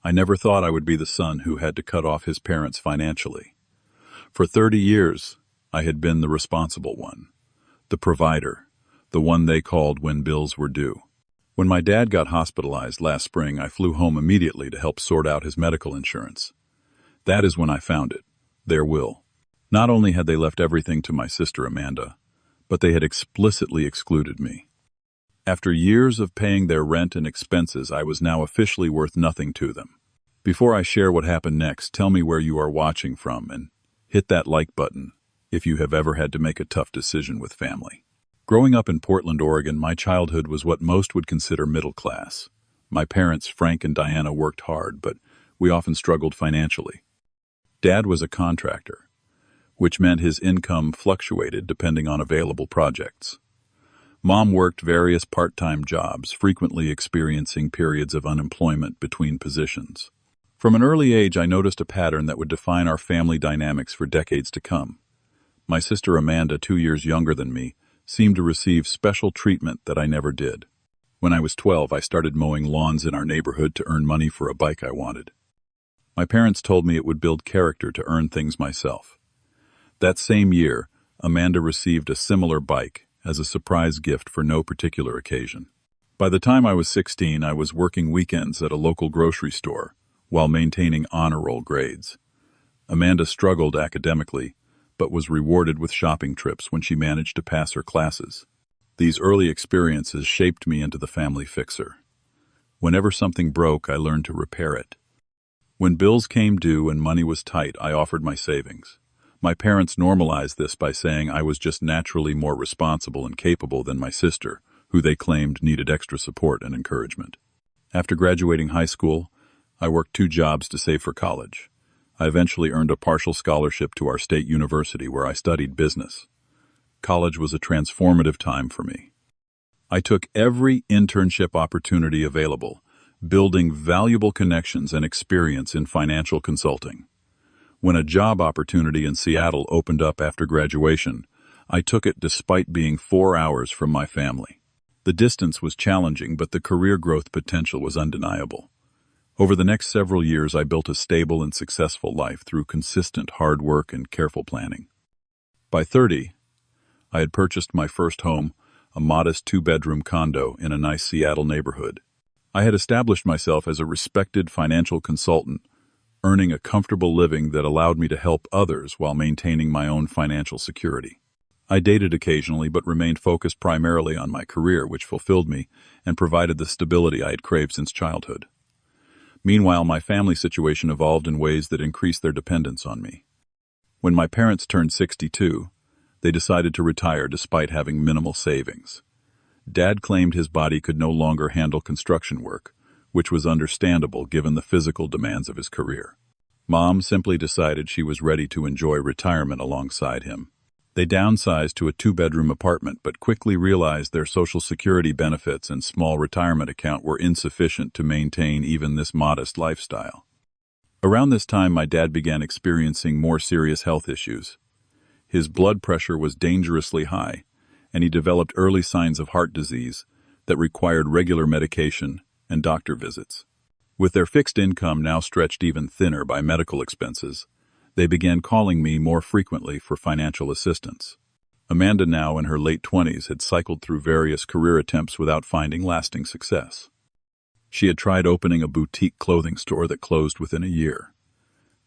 I never thought I would be the son who had to cut off his parents financially. For 30 years, I had been the responsible one, the provider, the one they called when bills were due. When my dad got hospitalized last spring, I flew home immediately to help sort out his medical insurance. That is when I found it, their will. Not only had they left everything to my sister Amanda, but they had explicitly excluded me. After years of paying their rent and expenses, I was now officially worth nothing to them. Before I share what happened next, tell me where you are watching from and hit that like button if you have ever had to make a tough decision with family. Growing up in Portland, Oregon, my childhood was what most would consider middle class. My parents, Frank and Diana, worked hard, but we often struggled financially. Dad was a contractor, which meant his income fluctuated depending on available projects. Mom worked various part-time jobs, frequently experiencing periods of unemployment between positions. From an early age, I noticed a pattern that would define our family dynamics for decades to come. My sister Amanda, 2 years younger than me, seemed to receive special treatment that I never did. When I was 12, I started mowing lawns in our neighborhood to earn money for a bike I wanted. My parents told me it would build character to earn things myself. That same year, Amanda received a similar bike as a surprise gift for no particular occasion. By the time I was 16, I was working weekends at a local grocery store while maintaining honor roll grades. Amanda struggled academically, but was rewarded with shopping trips when she managed to pass her classes. These early experiences shaped me into the family fixer. Whenever something broke, I learned to repair it. When bills came due and money was tight, I offered my savings. My parents normalized this by saying I was just naturally more responsible and capable than my sister, who they claimed needed extra support and encouragement. After graduating high school, I worked 2 jobs to save for college. I eventually earned a partial scholarship to our state university where I studied business. College was a transformative time for me. I took every internship opportunity available, building valuable connections and experience in financial consulting. When a job opportunity in Seattle opened up after graduation, I took it despite being 4 hours from my family. The distance was challenging, but the career growth potential was undeniable. Over the next several years, I built a stable and successful life through consistent hard work and careful planning. By 30, I had purchased my first home, a modest 2-bedroom condo in a nice Seattle neighborhood. I had established myself as a respected financial consultant, earning a comfortable living that allowed me to help others while maintaining my own financial security. I dated occasionally but remained focused primarily on my career, which fulfilled me and provided the stability I had craved since childhood. Meanwhile, my family situation evolved in ways that increased their dependence on me. When my parents turned 62, they decided to retire despite having minimal savings. Dad claimed his body could no longer handle construction work, which was understandable given the physical demands of his career. Mom simply decided she was ready to enjoy retirement alongside him. They downsized to a 2-bedroom apartment but quickly realized their Social Security benefits and small retirement account were insufficient to maintain even this modest lifestyle. Around this time, my dad began experiencing more serious health issues. His blood pressure was dangerously high, and he developed early signs of heart disease that required regular medication and doctor visits. With their fixed income now stretched even thinner by medical expenses, they began calling me more frequently for financial assistance. Amanda, now in her late 20s, had cycled through various career attempts without finding lasting success. She had tried opening a boutique clothing store that closed within a year.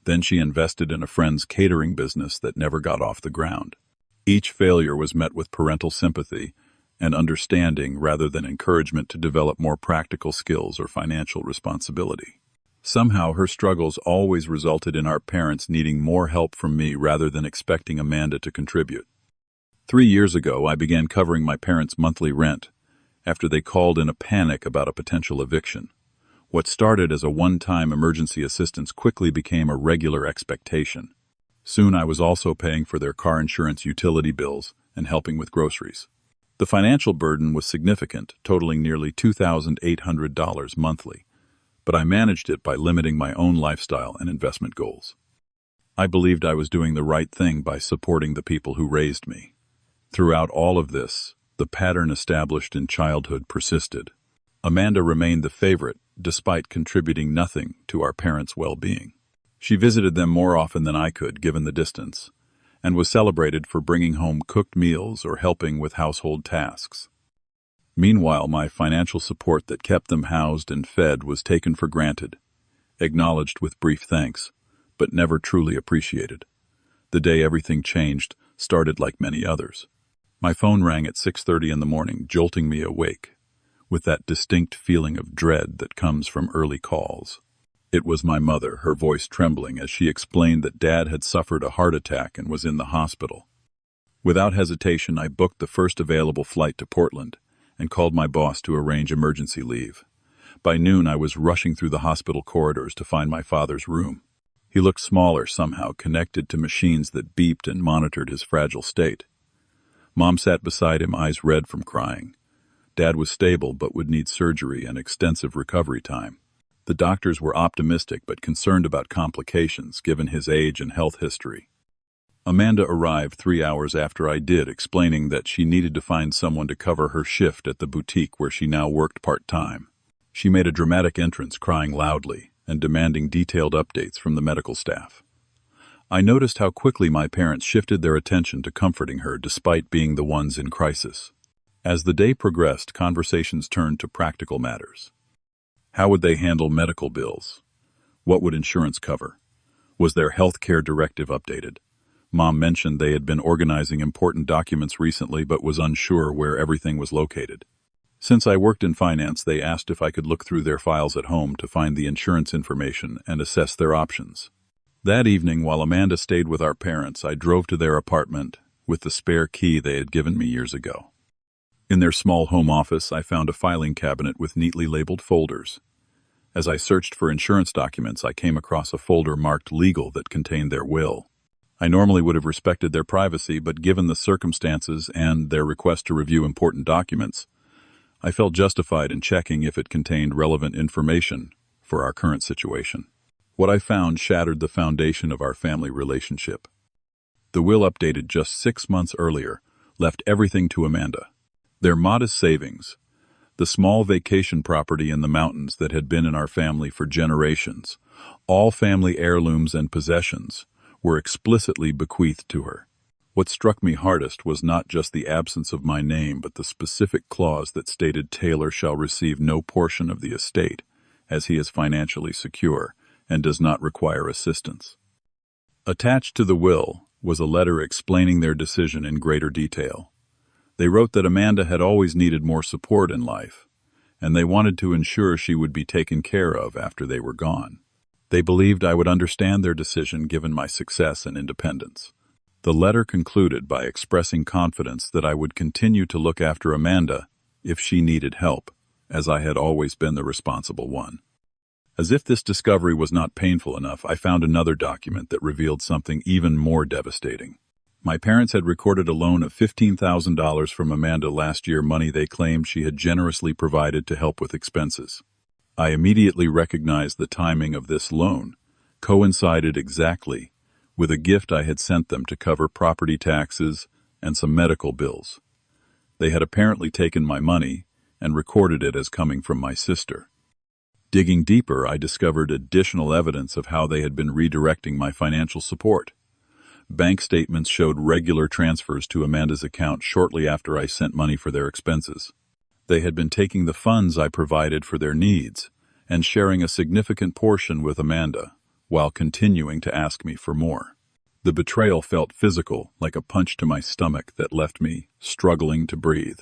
Then she invested in a friend's catering business that never got off the ground. Each failure was met with parental sympathy and understanding rather than encouragement to develop more practical skills or financial responsibility. Somehow, her struggles always resulted in our parents needing more help from me rather than expecting Amanda to contribute. 3 years ago, I began covering my parents' monthly rent after they called in a panic about a potential eviction. What started as a one-time emergency assistance quickly became a regular expectation. Soon I was also paying for their car insurance, utility bills, and helping with groceries. The financial burden was significant, totaling nearly $2,800 monthly, but I managed it by limiting my own lifestyle and investment goals. I believed I was doing the right thing by supporting the people who raised me. Throughout all of this, the pattern established in childhood persisted. Amanda remained the favorite, despite contributing nothing to our parents' well-being. She visited them more often than I could, given the distance, and was celebrated for bringing home cooked meals or helping with household tasks. Meanwhile, my financial support that kept them housed and fed was taken for granted, acknowledged with brief thanks, but never truly appreciated. The day everything changed started like many others. My phone rang at 6:30 in the morning, jolting me awake, with that distinct feeling of dread that comes from early calls. It was my mother, her voice trembling as she explained that Dad had suffered a heart attack and was in the hospital. Without hesitation, I booked the first available flight to Portland and called my boss to arrange emergency leave. By noon, I was rushing through the hospital corridors to find my father's room. He looked smaller, somehow connected to machines that beeped and monitored his fragile state. Mom sat beside him, eyes red from crying. Dad was stable but would need surgery and extensive recovery time. The doctors were optimistic but concerned about complications given his age and health history. Amanda arrived 3 hours after I did, explaining that she needed to find someone to cover her shift at the boutique where she now worked part-time. She made a dramatic entrance, crying loudly and demanding detailed updates from the medical staff. I noticed how quickly my parents shifted their attention to comforting her despite being the ones in crisis. As the day progressed, conversations turned to practical matters. How would they handle medical bills? What would insurance cover? Was their health care directive updated? Mom mentioned they had been organizing important documents recently but was unsure where everything was located. Since I worked in finance, they asked if I could look through their files at home to find the insurance information and assess their options. That evening, while Amanda stayed with our parents, I drove to their apartment with the spare key they had given me years ago. In their small home office, I found a filing cabinet with neatly labeled folders. As I searched for insurance documents, I came across a folder marked legal that contained their will. I normally would have respected their privacy, but given the circumstances and their request to review important documents, I felt justified in checking if it contained relevant information for our current situation. What I found shattered the foundation of our family relationship. The will, updated just 6 months earlier, left everything to Amanda. Their modest savings, the small vacation property in the mountains that had been in our family for generations, all family heirlooms and possessions, were explicitly bequeathed to her. What struck me hardest was not just the absence of my name, but the specific clause that stated Taylor shall receive no portion of the estate, as he is financially secure and does not require assistance. Attached to the will was a letter explaining their decision in greater detail. They wrote that Amanda had always needed more support in life, and they wanted to ensure she would be taken care of after they were gone. They believed I would understand their decision given my success and independence. The letter concluded by expressing confidence that I would continue to look after Amanda if she needed help, as I had always been the responsible one. As if this discovery was not painful enough, I found another document that revealed something even more devastating. My parents had recorded a loan of $15,000 from Amanda last year, money they claimed she had generously provided to help with expenses. I immediately recognized the timing of this loan coincided exactly with a gift I had sent them to cover property taxes and some medical bills. They had apparently taken my money and recorded it as coming from my sister. Digging deeper, I discovered additional evidence of how they had been redirecting my financial support. Bank statements showed regular transfers to Amanda's account shortly after I sent money for their expenses. They had been taking the funds I provided for their needs and sharing a significant portion with Amanda, while continuing to ask me for more. The betrayal felt physical, like a punch to my stomach that left me struggling to breathe.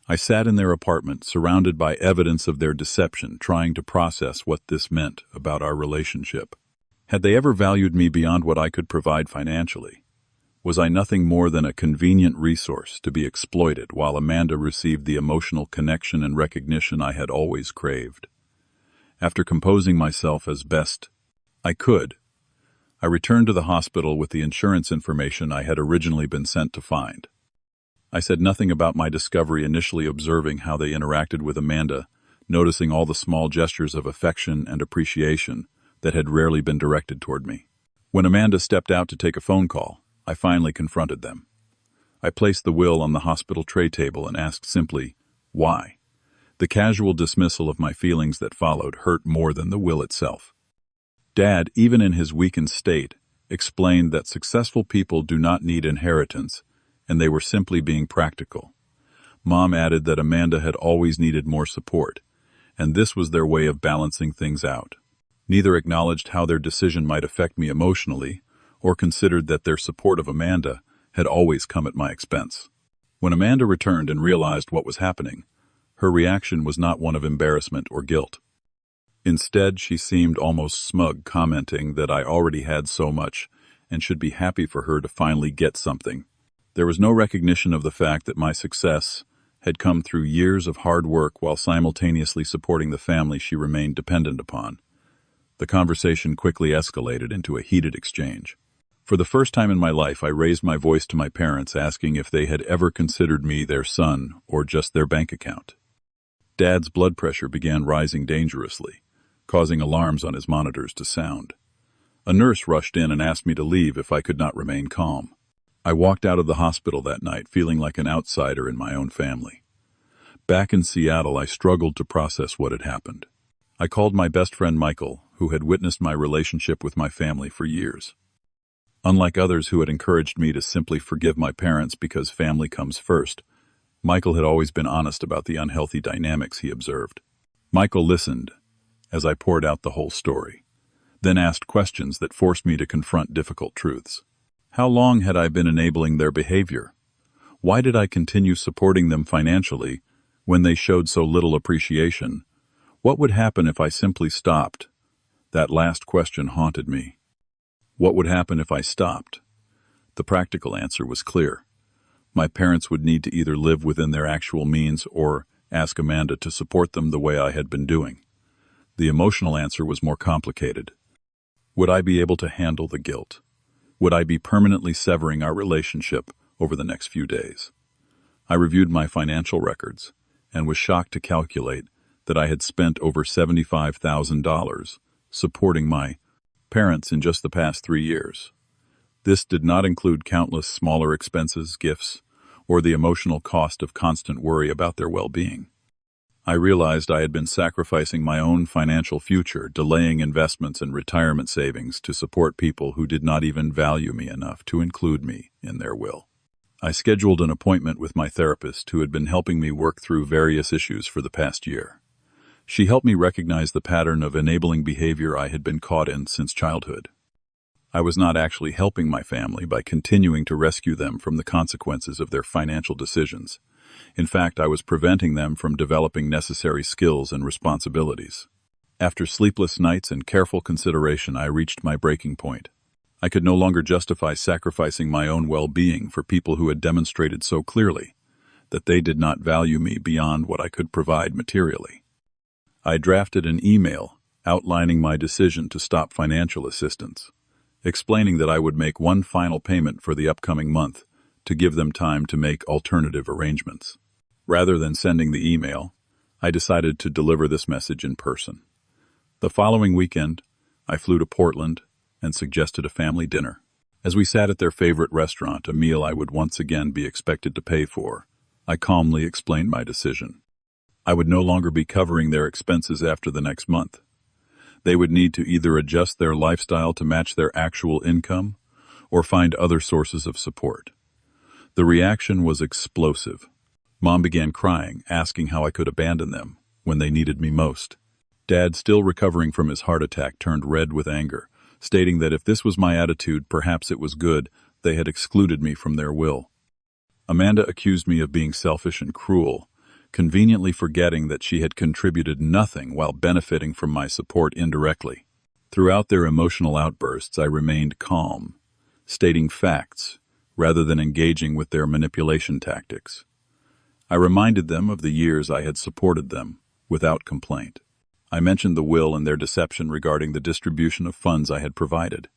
I sat in their apartment, surrounded by evidence of their deception, trying to process what this meant about our relationship. Had they ever valued me beyond what I could provide financially? Was I nothing more than a convenient resource to be exploited while Amanda received the emotional connection and recognition I had always craved? After composing myself as best I could, I returned to the hospital with the insurance information I had originally been sent to find. I said nothing about my discovery, initially observing how they interacted with Amanda, noticing all the small gestures of affection and appreciation that had rarely been directed toward me. When Amanda stepped out to take a phone call, I finally confronted them. I placed the will on the hospital tray table and asked simply, why? The casual dismissal of my feelings that followed hurt more than the will itself. Dad, even in his weakened state, explained that successful people do not need inheritance, and they were simply being practical. Mom added that Amanda had always needed more support, and this was their way of balancing things out. Neither acknowledged how their decision might affect me emotionally, or considered that their support of Amanda had always come at my expense. When Amanda returned and realized what was happening, her reaction was not one of embarrassment or guilt. Instead, she seemed almost smug, commenting that I already had so much and should be happy for her to finally get something. There was no recognition of the fact that my success had come through years of hard work while simultaneously supporting the family she remained dependent upon. The conversation quickly escalated into a heated exchange. For the first time in my life, I raised my voice to my parents, asking if they had ever considered me their son or just their bank account. Dad's blood pressure began rising dangerously, causing alarms on his monitors to sound. A nurse rushed in and asked me to leave if I could not remain calm. I walked out of the hospital that night feeling like an outsider in my own family. Back in Seattle, I struggled to process what had happened. I called my best friend Michael, who had witnessed my relationship with my family for years. Unlike others who had encouraged me to simply forgive my parents because family comes first, Michael had always been honest about the unhealthy dynamics he observed. Michael listened as I poured out the whole story, then asked questions that forced me to confront difficult truths. How long had I been enabling their behavior? Why did I continue supporting them financially when they showed so little appreciation? What would happen if I simply stopped? That last question haunted me. What would happen if I stopped? The practical answer was clear. My parents would need to either live within their actual means or ask Amanda to support them the way I had been doing. The emotional answer was more complicated. Would I be able to handle the guilt? Would I be permanently severing our relationship over the next few days? I reviewed my financial records and was shocked to calculate that I had spent over $75,000 supporting my parents in just the past 3 years. This did not include countless smaller expenses, gifts, or the emotional cost of constant worry about their well-being. I realized I had been sacrificing my own financial future, delaying investments and retirement savings to support people who did not even value me enough to include me in their will. I scheduled an appointment with my therapist, who had been helping me work through various issues for the past year. She helped me recognize the pattern of enabling behavior I had been caught in since childhood. I was not actually helping my family by continuing to rescue them from the consequences of their financial decisions. In fact, I was preventing them from developing necessary skills and responsibilities. After sleepless nights and careful consideration, I reached my breaking point. I could no longer justify sacrificing my own well-being for people who had demonstrated so clearly that they did not value me beyond what I could provide materially. I drafted an email outlining my decision to stop financial assistance, explaining that I would make one final payment for the upcoming month to give them time to make alternative arrangements. Rather than sending the email, I decided to deliver this message in person. The following weekend, I flew to Portland and suggested a family dinner. As we sat at their favorite restaurant, a meal I would once again be expected to pay for, I calmly explained my decision. I would no longer be covering their expenses after the next month. They would need to either adjust their lifestyle to match their actual income or find other sources of support. The reaction was explosive. Mom began crying, asking how I could abandon them when they needed me most. Dad, still recovering from his heart attack, turned red with anger, stating that if this was my attitude, perhaps it was good they had excluded me from their will. Amanda accused me of being selfish and cruel, conveniently forgetting that she had contributed nothing while benefiting from my support indirectly. Throughout their emotional outbursts, I remained calm, stating facts rather than engaging with their manipulation tactics. I reminded them of the years I had supported them without complaint. I mentioned the will and their deception regarding the distribution of funds I had provided.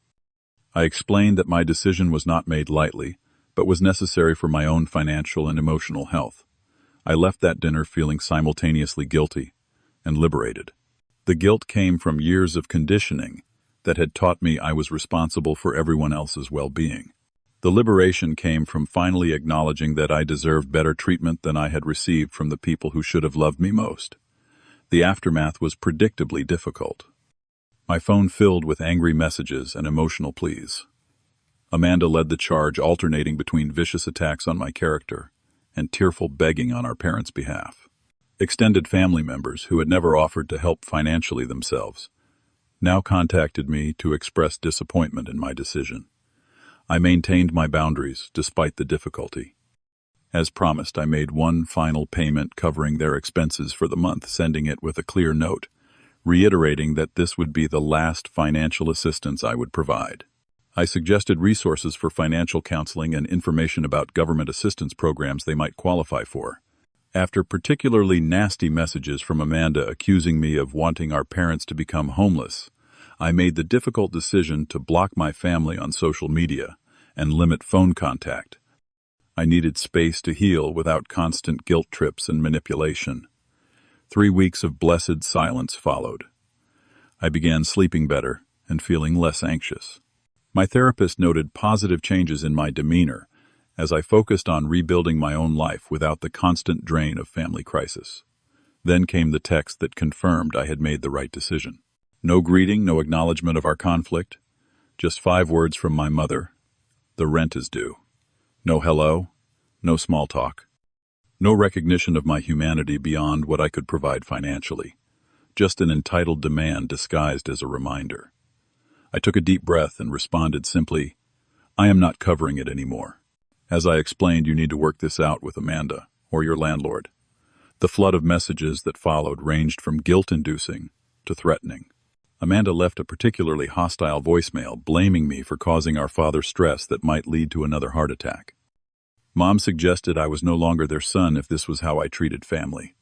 I explained that my decision was not made lightly, but was necessary for my own financial and emotional health. I left that dinner feeling simultaneously guilty and liberated. The guilt came from years of conditioning that had taught me I was responsible for everyone else's well-being. The liberation came from finally acknowledging that I deserved better treatment than I had received from the people who should have loved me most. The aftermath was predictably difficult. My phone filled with angry messages and emotional pleas. Amanda led the charge, alternating between vicious attacks on my character and tearful begging on our parents' behalf. Extended family members, who had never offered to help financially themselves, now contacted me to express disappointment in my decision. I maintained my boundaries despite the difficulty. As promised, I made one final payment covering their expenses for the month, sending it with a clear note, reiterating that this would be the last financial assistance I would provide. I suggested resources for financial counseling and information about government assistance programs they might qualify for. After particularly nasty messages from Amanda accusing me of wanting our parents to become homeless, I made the difficult decision to block my family on social media and limit phone contact. I needed space to heal without constant guilt trips and manipulation. 3 weeks of blessed silence followed. I began sleeping better and feeling less anxious. My therapist noted positive changes in my demeanor as I focused on rebuilding my own life without the constant drain of family crisis. Then came the text that confirmed I had made the right decision. No greeting, no acknowledgment of our conflict, just 5 words from my mother. The rent is due. No hello, no small talk. No recognition of my humanity beyond what I could provide financially. Just an entitled demand disguised as a reminder. I took a deep breath and responded simply, I am not covering it anymore. As I explained, you need to work this out with Amanda or your landlord. The flood of messages that followed ranged from guilt-inducing to threatening. Amanda left a particularly hostile voicemail blaming me for causing our father stress that might lead to another heart attack. Mom suggested I was no longer their son if this was how I treated family.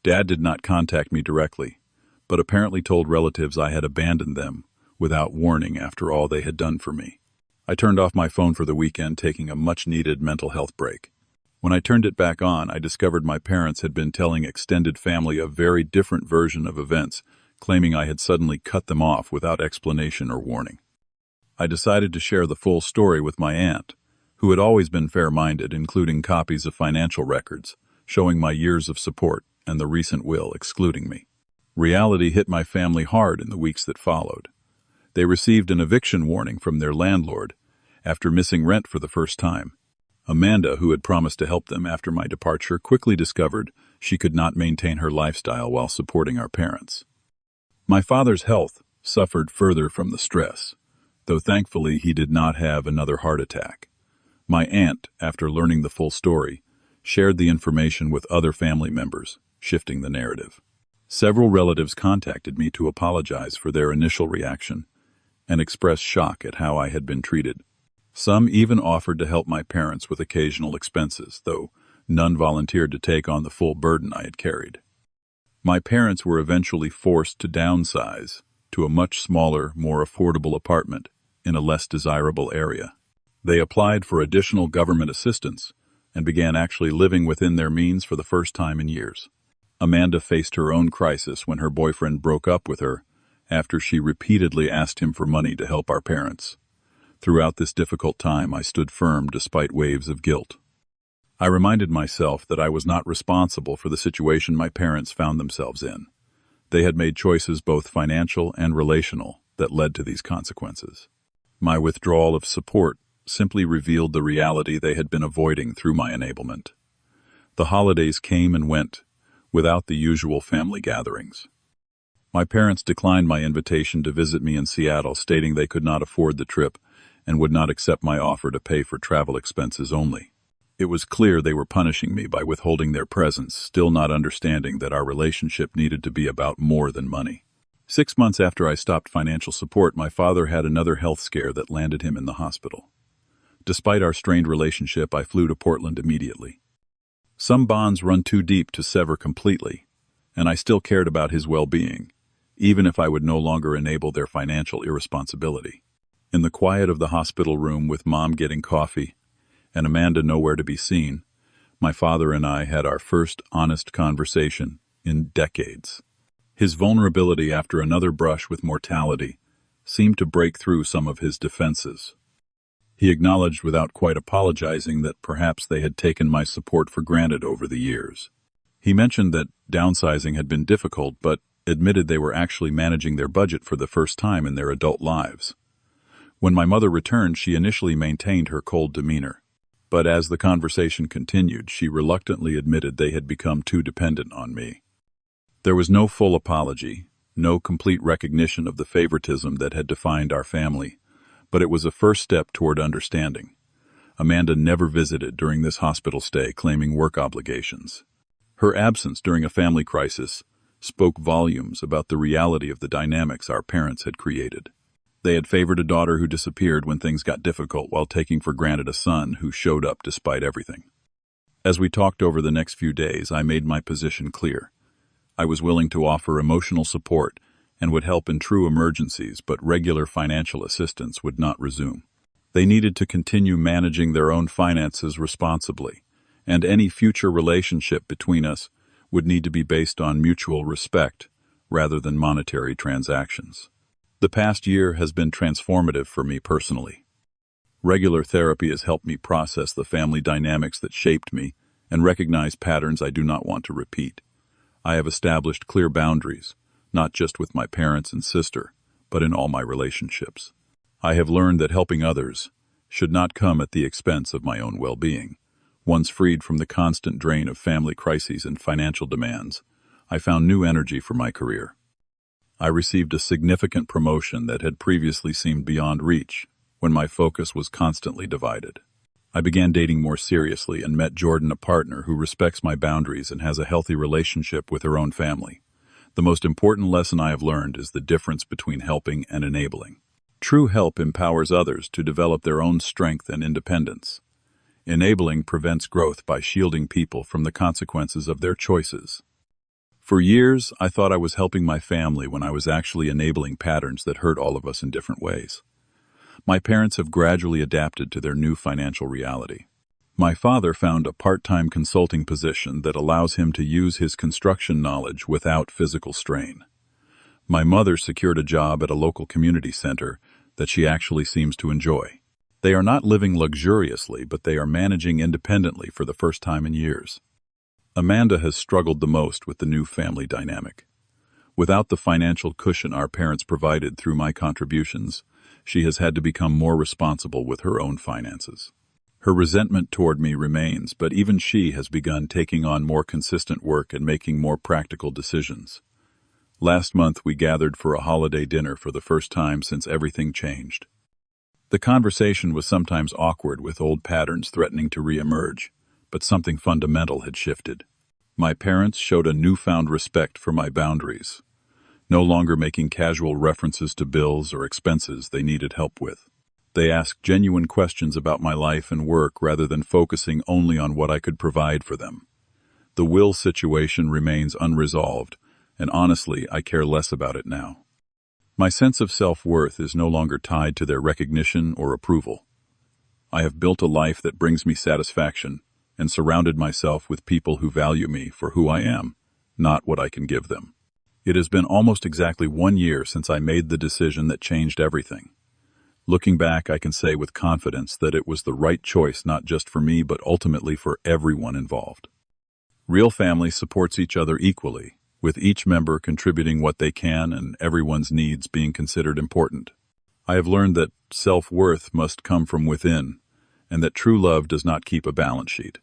Dad did not contact me directly, but apparently told relatives I had abandoned them without warning after all they had done for me. I turned off my phone for the weekend, taking a much-needed mental health break. When I turned it back on, I discovered my parents had been telling extended family a very different version of events, claiming I had suddenly cut them off without explanation or warning. I decided to share the full story with my aunt, who had always been fair-minded, including copies of financial records, showing my years of support and the recent will excluding me. Reality hit my family hard in the weeks that followed. They received an eviction warning from their landlord after missing rent for the first time. Amanda, who had promised to help them after my departure, quickly discovered she could not maintain her lifestyle while supporting our parents. My father's health suffered further from the stress, though thankfully he did not have another heart attack. My aunt, after learning the full story, shared the information with other family members, shifting the narrative. Several relatives contacted me to apologize for their initial reaction and express shock at how I had been treated. Some even offered to help my parents with occasional expenses, though none volunteered to take on the full burden I had carried. My parents were eventually forced to downsize to a much smaller, more affordable apartment in a less desirable area. They applied for additional government assistance and began actually living within their means for the first time in years. Amanda faced her own crisis when her boyfriend broke up with her after she repeatedly asked him for money to help our parents. Throughout this difficult time, I stood firm despite waves of guilt. I reminded myself that I was not responsible for the situation my parents found themselves in. They had made choices, both financial and relational, that led to these consequences. My withdrawal of support simply revealed the reality they had been avoiding through my enablement. The holidays came and went without the usual family gatherings. My parents declined my invitation to visit me in Seattle, stating they could not afford the trip and would not accept my offer to pay for travel expenses only. It was clear they were punishing me by withholding their presence, still not understanding that our relationship needed to be about more than money. 6 months after I stopped financial support, my father had another health scare that landed him in the hospital. Despite our strained relationship, I flew to Portland immediately. Some bonds run too deep to sever completely, and I still cared about his well-being, even if I would no longer enable their financial irresponsibility. In the quiet of the hospital room, with Mom getting coffee and Amanda nowhere to be seen, my father and I had our first honest conversation in decades. His vulnerability after another brush with mortality seemed to break through some of his defenses. He acknowledged without quite apologizing that perhaps they had taken my support for granted over the years. He mentioned that downsizing had been difficult, but admitted they were actually managing their budget for the first time in their adult lives. When my mother returned, she initially maintained her cold demeanor. But as the conversation continued, she reluctantly admitted they had become too dependent on me. There was no full apology, no complete recognition of the favoritism that had defined our family, but it was a first step toward understanding. Amanda never visited during this hospital stay, claiming work obligations. Her absence during a family crisis spoke volumes about the reality of the dynamics our parents had created. They had favored a daughter who disappeared when things got difficult while taking for granted a son who showed up despite everything. As we talked over the next few days, I made my position clear. I was willing to offer emotional support and would help in true emergencies, but regular financial assistance would not resume. They needed to continue managing their own finances responsibly, and any future relationship between us would need to be based on mutual respect rather than monetary transactions. The past year has been transformative for me personally. Regular therapy has helped me process the family dynamics that shaped me and recognize patterns I do not want to repeat. I have established clear boundaries, not just with my parents and sister, but in all my relationships. I have learned that helping others should not come at the expense of my own well-being. Once freed from the constant drain of family crises and financial demands, I found new energy for my career. I received a significant promotion that had previously seemed beyond reach when my focus was constantly divided. I began dating more seriously and met Jordan, a partner who respects my boundaries and has a healthy relationship with her own family. The most important lesson I have learned is the difference between helping and enabling. True help empowers others to develop their own strength and independence. Enabling prevents growth by shielding people from the consequences of their choices. For years, I thought I was helping my family when I was actually enabling patterns that hurt all of us in different ways. My parents have gradually adapted to their new financial reality. My father found a part-time consulting position that allows him to use his construction knowledge without physical strain. My mother secured a job at a local community center that she actually seems to enjoy. They are not living luxuriously, but they are managing independently for the first time in years. Amanda has struggled the most with the new family dynamic. Without the financial cushion our parents provided through my contributions, she has had to become more responsible with her own finances. Her resentment toward me remains, but even she has begun taking on more consistent work and making more practical decisions. Last month we gathered for a holiday dinner for the first time since everything changed. The conversation was sometimes awkward, with old patterns threatening to re-emerge, but something fundamental had shifted. My parents showed a newfound respect for my boundaries, no longer making casual references to bills or expenses they needed help with. They asked genuine questions about my life and work rather than focusing only on what I could provide for them. The will situation remains unresolved, and honestly, I care less about it now. My sense of self-worth is no longer tied to their recognition or approval. I have built a life that brings me satisfaction and surrounded myself with people who value me for who I am, not what I can give them. It has been almost exactly 1 year since I made the decision that changed everything. Looking back, I can say with confidence that it was the right choice, not just for me, but ultimately for everyone involved. Real family supports each other equally, with each member contributing what they can and everyone's needs being considered important. I have learned that self-worth must come from within, and that true love does not keep a balance sheet.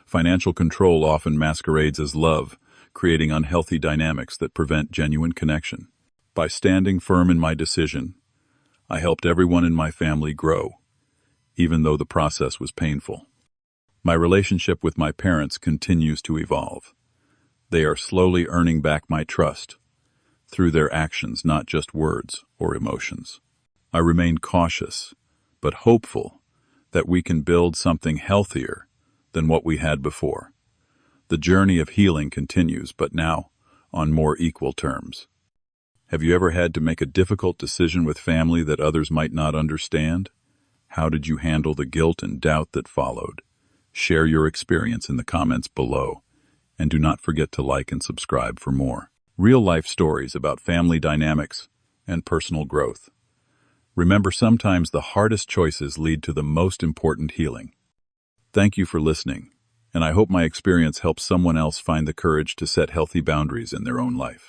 Financial control often masquerades as love, creating unhealthy dynamics that prevent genuine connection. By standing firm in my decision, I helped everyone in my family grow, even though the process was painful. My relationship with my parents continues to evolve. They are slowly earning back my trust through their actions, not just words or emotions. I remain cautious, but hopeful that we can build something healthier than what we had before. The journey of healing continues, but now on more equal terms. Have you ever had to make a difficult decision with family that others might not understand? How did you handle the guilt and doubt that followed? Share your experience in the comments below, and do not forget to like and subscribe for more real-life stories about family dynamics and personal growth. Remember, sometimes the hardest choices lead to the most important healing. Thank you for listening, and I hope my experience helps someone else find the courage to set healthy boundaries in their own life.